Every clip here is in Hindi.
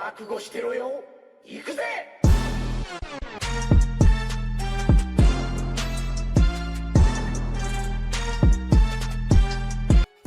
覚悟してろよ。行くぜ。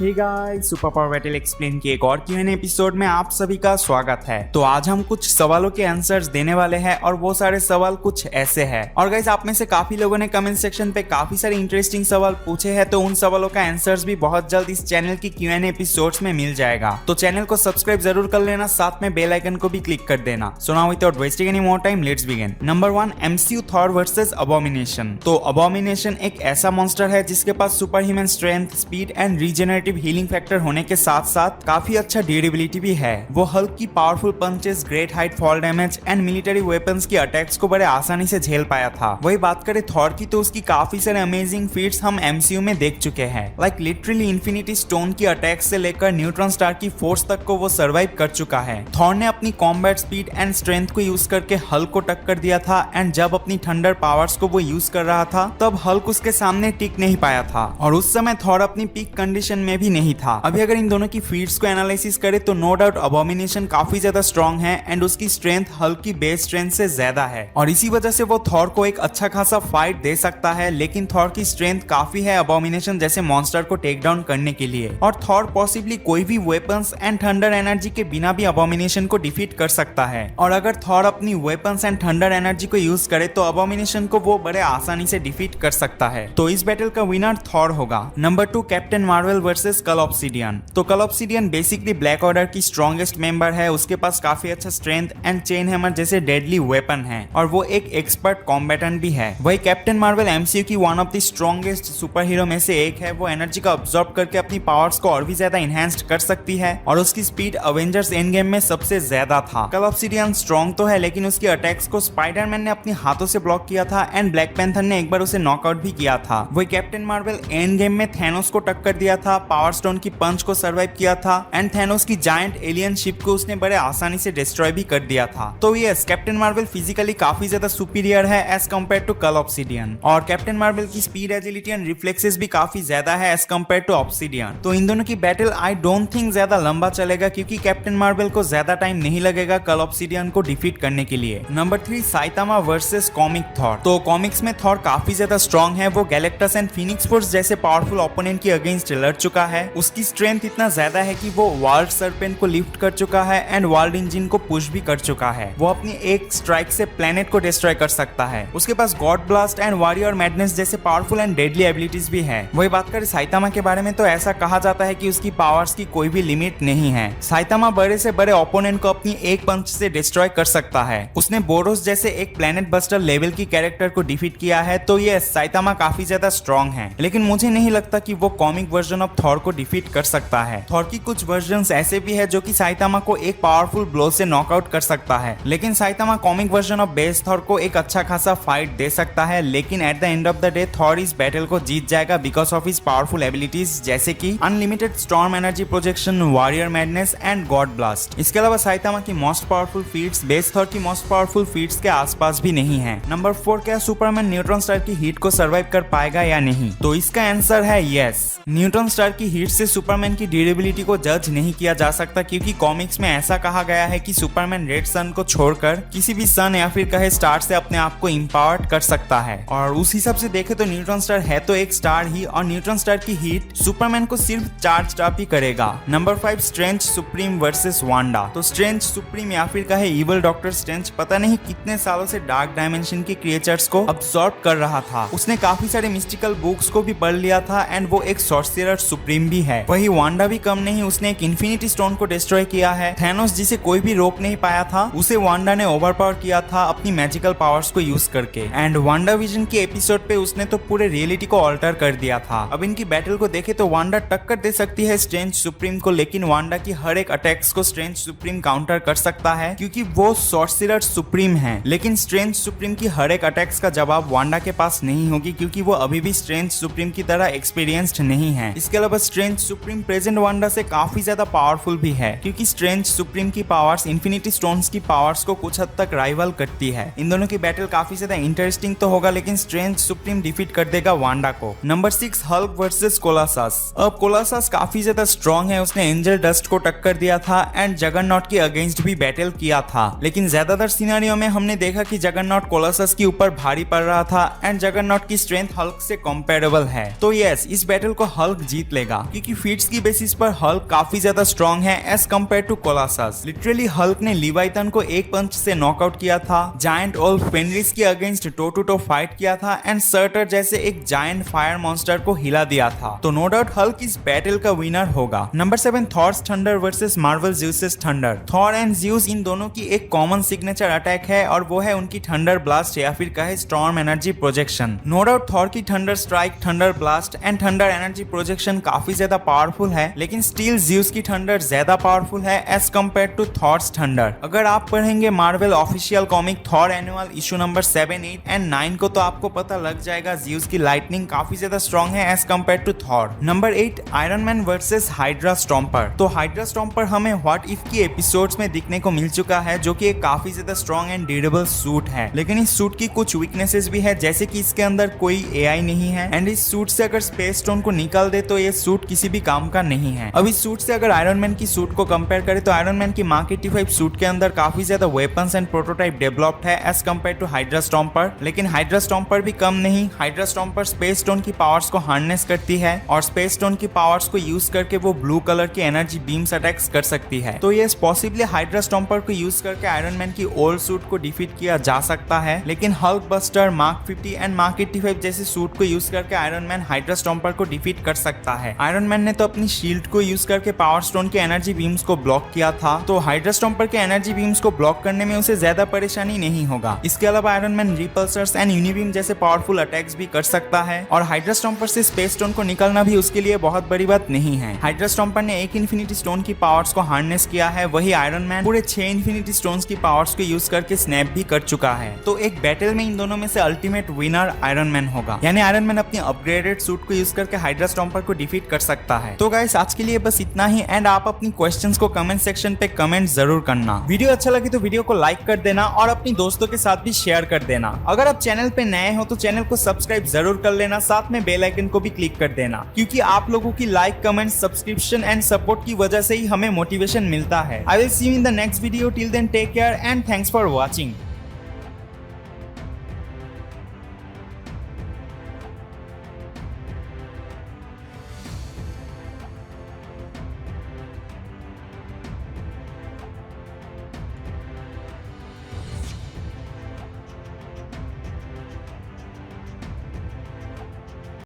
hey guys, super power battle explain के एक और Q&A एपिसोड में आप सभी का स्वागत है। तो आज हम कुछ सवालों के आंसर्स देने वाले हैं और वो सारे सवाल कुछ ऐसे हैं। और गाइस, आप में से काफी लोगों ने कमेंट सेक्शन पे काफी सारे इंटरेस्टिंग सवाल पूछे हैं, तो उन सवालों का आंसर्स भी बहुत जल्द इस चैनल की Q&A एपिसोड्स में मिल जाएगा। तो चैनल को सब्सक्राइब जरूर कर लेना, साथ में बेल आइकन को भी क्लिक कर देना। So now without wasting any more time, let's begin. Number 1, MCU Thor versus Abomination. तो अबोमिनेशन एक ऐसा मॉन्स्टर है जिसके पास superhuman strength, speed and regenerative healing factor होने के साथ साथ काफी अच्छा ड्यूरेबिलिटी भी है। वो हल्क की powerful punches, great height fall damage and military weapons की अटैक्स को बड़े आसानी से झेल पाया था। वही बात करें थॉर की, तो उसकी काफी सारे अमेजिंग फीट्स हम MCU में देख चुके हैं। लाइक लिटरली इन्फिनिटी स्टोन की अटैक से लेकर न्यूट्रॉन स्टार की फोर्स तक को वो सर्वाइव कर चुका है। थॉर ने अपनी कॉम्बैट स्पीड एंड स्ट्रेंथ को यूज करके हल्क को टक्कर दिया था, एंड जब अपनी थंडर पावर्स को वो यूज कर रहा था तब हल्क उसके सामने टिक नहीं पाया था, और उस समय थॉर अपनी पीक कंडीशन में भी नहीं था। अभी अगर इन दोनों की फीट्स को एनालिसिस करें तो नो डाउट अबोमिनेशन काफी ज्यादा स्ट्रॉन्ग है, एंड उसकी स्ट्रेंथ हल्क की बेस स्ट्रेंथ से ज्यादा है, और इसी वजह से वो थॉर को एक अच्छा खासा फाइट दे सकता है। लेकिन थॉर की स्ट्रेंथ काफी है अबोमिनेशन जैसे मॉन्स्टर को टेक डाउन करने के लिए, और थॉर पॉसिबली कोई भी वेपन्स एंड थंडर एनर्जी के बिना भी अबोमिनेशन को डिफीट कर सकता है। और अगर थॉर अपनी वेपन्स एंड थंडर एनर्जी को यूज करे तो अबोमिनेशन को वो बड़े आसानी से डिफीट कर सकता है। तो इस बैटल का विनर थॉर होगा। नंबर 2, कैप्टन मार्वल वर्सेस कल ऑब्सिडियन। तो कल ऑब्सिडियन बेसिकली ब्लैक ऑर्डर की स्ट्रॉन्गेस्ट मेंबर है। उसके पास काफी अच्छा स्ट्रेंथ एंड चेन हैमर जैसे डेडली वेपन है, और वो एक एक्सपर्ट कॉम्बेटेंट भी है। वही कैप्टन मार्वल MCU की one of the strongest super hero में से एक है। वो एनर्जी को अब्सॉर्ब करके अपनी पावर्स को और भी ज्यादा इनहेंस्ड कर सकती है, और उसकी स्पीड अवेंजर्स एंड गेम में सबसे ज्यादा था। कल ऑब्सिडियन स्ट्रॉन्ग तो है, लेकिन उसकी अटैक्स को स्पाइडरमैन ने अपने हाथों से ब्लॉक किया था, एंड ब्लैक पैंथर ने एक बार उसे नॉकआउट भी किया था। वही कैप्टन मार्वल एंड गेम में थैनोस को टक्कर दिया था, पावर स्टोन की पंच को सर्वाइव किया था, एंड थैनोस की जायंट एलियन शिप को उसने बड़े आसानी से डिस्ट्रॉय भी कर दिया था। तो यस, कैप्टन मार्वल फिजिकली काफी ज्यादा सुपीरियर है एज कम्पेयर टू कल ऑब्सिडियन, और कैप्टन मार्वल की स्पीड, एजिलिटी एंड रिफ्लेक्सेस भी काफी ज्यादा है एज कम्पेयर टू ऑब्सिडियन। तो इन दोनों की बैटल आई डोंट थिंक ज्यादा लंबा चलेगा, क्योंकि कैप्टन मार्वल को ज्यादा टाइम नहीं लगेगा कल ऑब्सिडियन को डिफीट करने के लिए। Number 3, Saitama versus comic Thor. तो कॉमिक्स में थॉर काफी ज्यादा स्ट्रॉन्ग है। वो गैलेक्टस एंड फिनिक्स फोर्स जैसे पावरफुल ओपोनेंट के अगेंस्ट लड़ चुका है। उसकी स्ट्रेंथ इतना ज्यादा है कि वो वर्ल्ड सर्पेंट को लिफ्ट कर चुका है, एंड वर्ल्ड इंजन को पुश भी कर चुका है। वो अपनी एक स्ट्राइक से प्लेनेट को डिस्ट्रॉय कर सकता है। उसके पास god blast and warrior madness जैसे पावरफुल एंड डेडली एबिलिटीज भी है। वही बात करें साइतामा के बारे में, तो ऐसा कहा जाता है कि उसकी पावर्स की कोई भी लिमिट नहीं है। साइतामा बड़े से बड़े ओपोनेंट को अपनी एक पंच से डिस्ट्रॉय कर सकता है। उसने बोरोस जैसे एक प्लेनेट बस्टर लेवल की कैरेक्टर को डिफीट किया है। तो ये साइतामा काफी ज्यादा स्ट्रॉन्ग है, लेकिन मुझे नहीं लगता कि वो कॉमिक वर्जन ऑफ थॉर को डिफीट कर सकता है। थॉर की कुछ वर्जन्स ऐसे भी है जो कि साइतामा को एक पावरफुल ब्लो से नॉकआउट कर सकता है, लेकिन Saitama comic version of base Thor को एक अच्छा खासा फाइट दे सकता है। लेकिन at the end of the day Thor इस बैटल को जीत जाएगा because of his powerful abilities जैसे कि unlimited storm energy projection, warrior madness and god blast. इसके अलावा साइतामा की most powerful feats base Thor की मोस्ट पावरफुल फीट्स के आसपास भी नहीं है। नंबर 4, क्या सुपरमैन न्यूट्रॉन स्टार की हीट को सर्वाइव कर पाएगा या नहीं? तो इसका आंसर है यस। न्यूट्रॉन स्टार की हीट से सुपरमैन की ड्यूरेबिलिटी को जज नहीं किया जा सकता, क्योंकि कॉमिक्स में ऐसा कहा गया है कि सुपरमैन रेड सन को छोड़कर किसी भी सन या फिर कहे स्टार से अपने आप को इंपावर्ड कर सकता है। और उस हिसाब से देखे तो न्यूट्रॉन स्टार है तो एक स्टार ही, और न्यूट्रॉन स्टार की हीट सुपरमैन को सिर्फ चार्ज अप ही करेगा। Number 5, strange supreme versus Wanda. तो स्ट्रेंज सुप्रीम या फिर कहे इवल डॉक्टर स्ट्रेंज पता नहीं कितने सालों से डार्क डायमेंशन के क्रिएचर्स को अब्सॉर्ब कर रहा था। उसने काफी सारे मिस्टिकल बुक्स को भी पढ़ लिया था, एंड वो एक सॉर्सियरर सुप्रीम भी है। वही वांडा भी कम नहीं, उसने एक इन्फिनिटी स्टोन को डिस्ट्रॉय किया है। थैनोस जिसे कोई भी रोक नहीं पाया था, उसे वांडा ने ओवरपावर किया था अपनी मैजिकल पावर्स को यूज करके, एंड वांडा विजन के एपिसोड पे उसने तो पूरे रियलिटी को ऑल्टर कर दिया था। अब इनकी बैटल को देखे तो वांडा टक्कर दे सकती है स्ट्रेंज सुप्रीम को, लेकिन वांडा की हर एक अटैक्स को स्ट्रेंज सुप्रीम काउंटर कर सकता है, क्योंकि वो सॉर्सियरर सुप्रीम है। लेकिन स्ट्रेंज सुप्रीम की हर एक अटैक्स का जवाब वांडा के पास नहीं होगी, क्योंकि वो अभी भी स्ट्रेंज सुप्रीम की तरह एक्सपीरियंस्ड नहीं है। इसके अलावा पर स्ट्रेंज सुप्रीम प्रेजेंट वांडा से काफी ज्यादा पावरफुल भी है, क्योंकि स्ट्रेंज सुप्रीम की पावर्स इन्फिनिटी स्टोन्स की पावर्स को कुछ हद तक राइवल करती है। इन दोनों की बैटल काफी ज्यादा इंटरेस्टिंग तो होगा, लेकिन स्ट्रेंज सुप्रीम डिफीट कर देगा वांडा को। Number 6 Hulk versus Colossus. अब कोलोसस काफी ज्यादा स्ट्रॉन्ग है, उसने एंजल डस्ट को टक्कर दिया था एंड जगरनॉट के अगेंस्ट भी बैटल किया था, लेकिन ज्यादातर सिनेरियो में हमने देखा कि जगरनॉट कोलोसस के ऊपर भारी पड़ रहा था एंड जगरनॉट की स्ट्रेंथ हल्क से कंपेरेबल है। तो यस, इस बैटल को हल्क जीत लेगा, क्योंकि फीट्स की बेसिस पर हल्क काफी ज्यादा स्ट्रॉन्ग है as compare to Colossus. Literally Hulk ने लिवाइथन को एक पंच से नॉकआउट किया था, जायंट ओल्फ फेनरिस के against toe to toe fight किया था एंड सर्टर जैसे एक जायंट फायर मॉन्स्टर को हिला दिया था। तो नो डाउट हल्क इस बैटल का विनर होगा। Number 7 Thor's thunder versus Marvel Zeus thunder. Thor and Zeus इन दोनों की एक कॉमन सिग्नेचर अटैक है और वो है उनकी थंडर ब्लास्ट या फिर कहे storm energy projection. No doubt Thor की thunder strike, thunder blast and thunder energy projection काफी ज्यादा पावरफुल है, लेकिन स्टिल ज़्यूस की थंडर ज्यादा पावरफुल है as compare to Thor's thunder. अगर आप पढ़ेंगे Marvel official comic Thor annual issue number 7, 8 and 9 को, तो आपको पता लग जाएगा ज़्यूस की लाइटनिंग काफी ज्यादा स्ट्रॉन्ग है as compare to Thor. Number 8 Iron Man versus Hydra Stomper. तो हाइड्रा स्टॉम्पर हमें व्हाट इफ की एपिसोड्स में दिखने को मिल चुका है, जो कि एक काफी ज्यादा स्ट्रॉन्ग एंड ड्यूरेबल सूट है, लेकिन इस सूट की कुछ वीकनेसेस भी है, जैसे कि इसके अंदर कोई एआई नहीं है एंड इस सूट से अगर स्पेस स्टोन को निकाल दे तो ये सूट किसी भी काम का नहीं है। अब इस सूट से अगर आयरन मैन की सूट को कंपेयर करें तो आयरन मैन की मार्क 85 सूट के अंदर काफी ज्यादा वेपन्स एंड प्रोटोटाइप डेवलप्ड है as compare to Hydra Stomper, लेकिन हाइड्रा स्टॉम्पर भी कम नहीं। हाइड्रा स्टॉम्पर स्पेस स्टोन की पावर्स को हार्नेस करती है और स्पेस स्टोन की पावर्स को यूज करके वो ब्लू कलर की एनर्जी बीम्स अटैक्स कर सकती है। तो ये पॉसिबली हाइड्रा स्टॉम्पर को यूज करके आयरन मैन की ओल्ड सूट को डिफीट किया जा सकता है, लेकिन Hulk buster, mark 50 and mark 85 जैसे सूट को यूज करके आयरन मैन हाइड्रा स्टॉम्पर को डिफीट कर सकता है। आयरन मैन ने तो अपनी शील्ड को यूज करके पावर स्टोन के एनर्जी बीम्स को ब्लॉक किया था, तो हाइड्रा स्टॉम्पर के एनर्जी बीम्स को ब्लॉक करने में उसे ज्यादा परेशानी नहीं होगा। इसके अलावा iron man repulsors and unibeam जैसे पावरफुल अटैक्स भी कर सकता है और हाइड्रा स्टॉम्पर से स्पेस स्टोन को निकालना भी उसके लिए बहुत बड़ी बात नहीं है। हाइड्रा स्टॉम्पर ने एक इन्फिनिटी स्टोन की पावर्स को हार्नेस किया है, वही आयरन मैन पूरे 6 इन्फिनिटी स्टोन्स की पावर्स को यूज करके स्नैप भी कर चुका है। तो एक बैटल में इन दोनों में से अल्टीमेट विनर आयरन मैन होगा, यानी आयरन मैन अपनी अपग्रेडेड सूट को यूज करके हाइड्रा स्टॉम्पर को डिफीट कर सकता है। तो गाइस आज के लिए बस इतना ही एंड आप अपनी क्वेश्चंस को कमेंट सेक्शन पे कमेंट जरूर करना। वीडियो अच्छा लगे तो वीडियो को लाइक कर देना और अपनी दोस्तों के साथ भी शेयर कर देना। अगर आप चैनल पे नए हो तो चैनल को सब्सक्राइब जरूर कर लेना, साथ में बेल आइकन को भी क्लिक कर देना, क्योंकि आप लोगों की like, comment, subscription and support की वजह से ही हमें मोटिवेशन मिलता है। I will see you in the next video, till then take care and thanks for watching.